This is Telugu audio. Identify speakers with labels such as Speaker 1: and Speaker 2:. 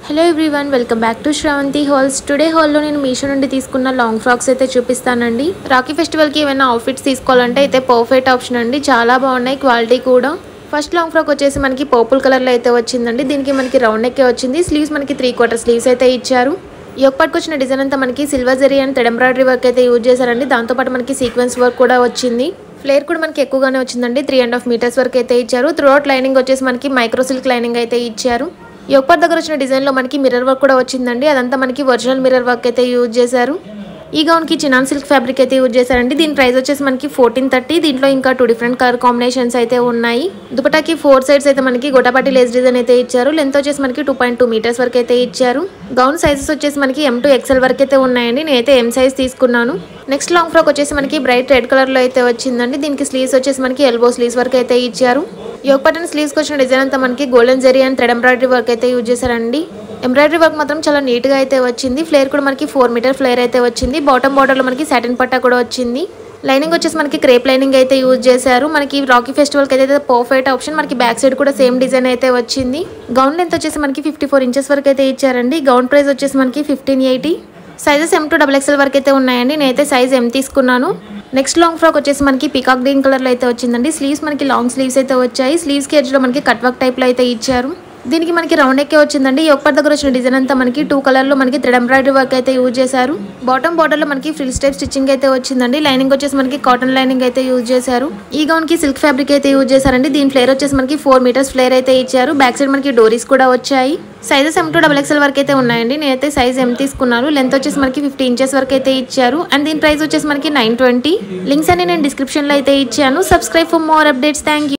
Speaker 1: Hello everyone, welcome back to Sravanthi halls. Today హాల్లో నేను మీషో నుండి తీసుకున్న లాంగ్ ఫ్రాక్స్ అయితే చూపిస్తానండి. రాఖీ ఫెస్టివల్కి ఏమైనా అవుట్ఫిట్స్ తీసుకోవాలంటే అయితే పర్ఫెక్ట్ ఆప్షన్ అండి. చాలా బాగున్నాయి, క్వాలిటీ కూడా. ఫస్ట్ లాంగ్ ఫ్రాక్ వచ్చేసి మనకి పర్పుల్ కలర్లో అయితే వచ్చిందండి. దీనికి మనకి రౌండ్ నెక్కే వచ్చింది. స్లీవ్స్ మనకి 3/4 స్లీవ్స్ అయితే ఇచ్చారు. యోక్ పార్ట్కి వచ్చిన డిజైన్ అంతా మనకి silver zari and thread embroidery work అయితే యూజ్ చేశారండి. దాంతోపాటు మనకి సీక్వెన్స్ వర్క్ కూడా వచ్చింది. ఫ్లేర్ కూడా మనకి ఎక్కువగానే వచ్చిందండి. 3.5 మీటర్స్ వరకు అయితే ఇచ్చారు. త్రూఅవుట్ లైనింగ్ వచ్చేసి మనకి మైక్రో సిల్క్ లైనింగ్ అయితే ఇచ్చారు. యోక్ పార్ట్ దగ్గర వచ్చిన డిజైన్లో మనకి మిర్రర్ వర్క్ కూడా వచ్చిందండి. అదంతా మనకి ఒరిజినల్ మిర్రర్ వర్క్ అయితే యూజ్ చేశారు. ఈ గౌన్కి చినాన్ సిల్క్ ఫ్యాబ్రిక్ అయితే యూజ్ చేశారండి. దీని ప్రైస్ వచ్చేసి మనకి 1430. దీంట్లో ఇంకా 2 డిఫరెంట్ కలర్ కాంబినేషన్స్ అయితే ఉన్నాయి. దుపటాకి 4 సైడ్స్ అయితే మనకి గొటాపాటి లేస్ డిజైన్ అయితే ఇచ్చారు. లెంత్ వచ్చేసి మనకి 2.2 మీటర్స్ వరకు అయితే ఇచ్చారు. గౌన్ సైజెస్ వచ్చేసి మనకి M to XL వరకు అయితే ఉన్నాయండి. నేనైతే M సైజ్ తీసుకున్నాను. నెక్స్ట్ లాంగ్ ఫ్రాక్ వచ్చేసి మనకి బ్రైట్ రెడ్ కలర్లో అయితే వచ్చిందండి. దీనికి స్లీవ్స్ వచ్చేసి మనకి ఎల్బో స్లీవ్స్ వరకు అయితే ఇచ్చారు. యోక్ పార్ట్ అండ్ స్లీవ్స్కి వచ్చిన డిజైన్ అంతా మనకి golden zari and thread embroidery work అయితే యూజ్ చేశారండి. ఎంబ్రాయిడరీ వర్క్ మాత్రం చాలా నీట్గా అయితే వచ్చింది. ఫ్లేర్ కూడా మనకి 4 మీటర్ ఫ్లేర్ అయితే వచ్చింది. బాటమ్ బార్డర్లో మనకి సాటిన్ పట్టా కూడా వచ్చింది. లైనింగ్ వచ్చేసి మనకి క్రేప్ లైనింగ్ అయితే యూజ్ చేశారు. మనకి రాఖీ ఫెస్టివల్కి అయితే పర్ఫెక్ట్ ఆప్షన్. మనకి బ్యాక్ సైడ్ కూడా సేమ్ డిజైన్ అయితే వచ్చింది. గౌన్ లెంత్ వచ్చేసి మనకి 54 ఇంచెస్ వరకు అయితే ఇచ్చారండి. గౌన్ ప్రైస్ వచ్చేసి మనకి 1580. సైజెస్ M to XXL వరకు అయితే ఉన్నాయండి. నేనైతే సైజ్ M తీసుకున్నాను. నెక్స్ట్ లాంగ్ ఫ్రాక్ వచ్చేసి మనకి పీకాక్ గ్రీన్ కలర్లో అయితే వచ్చిందండి. స్లీవ్స్ మనకి లాంగ్ స్లీవ్స్ అయితే వచ్చాయి. స్లీవ్స్కి ఎడ్జ్లో మనకి కట్ వర్క్ టైప్లో అయితే ఇచ్చారు. దీనికి మనకి రౌండ్ నెక్కే వచ్చిందండి. యోక్ పార్ట్ దగ్గర వచ్చిన డిజైన్ అంతా మనకి 2 కలర్లో మనకి థ్రెడ్ ఎంబ్రాయిడరీ వర్క్ అయితే యూజ్ చేశారు. బాటమ్ బార్డర్లో మనకి ఫ్రిల్స్ టైప్ స్టిచ్చింగ్ అయితే వచ్చిందండి. లైనింగ్ వచ్చేసి మనకి కాటన్ లైనింగ్ అయితే యూజ్ చేశారు. ఈ గౌన్కి సిల్క్ ఫ్యాబ్రిక్ అయితే యూజ్ చేశారండి. దీని ఫ్లేర్ వచ్చేసి మనకి 4 మీటర్స్ ఫ్లేర్ అయితే ఇచ్చారు. బ్యాక్ సైడ్ మనకి డోరీస్ కూడా వచ్చాయి. సైజెస్ M to XXL వరకు అయితే ఉన్నాయండి. నేనైతే సైజ్ M తీసుకున్నాను. లెంత్ వచ్చేసి మనకి 50 ఇంచెస్ వరకు అయితే ఇచ్చారు. అండ్ దీని ప్రైస్ వచ్చేసి మనకి 920. లింక్స్ అన్ని నేను డిస్క్రిప్షన్లో అయితే ఇచ్చాను. Subscribe for more updates. Thank you.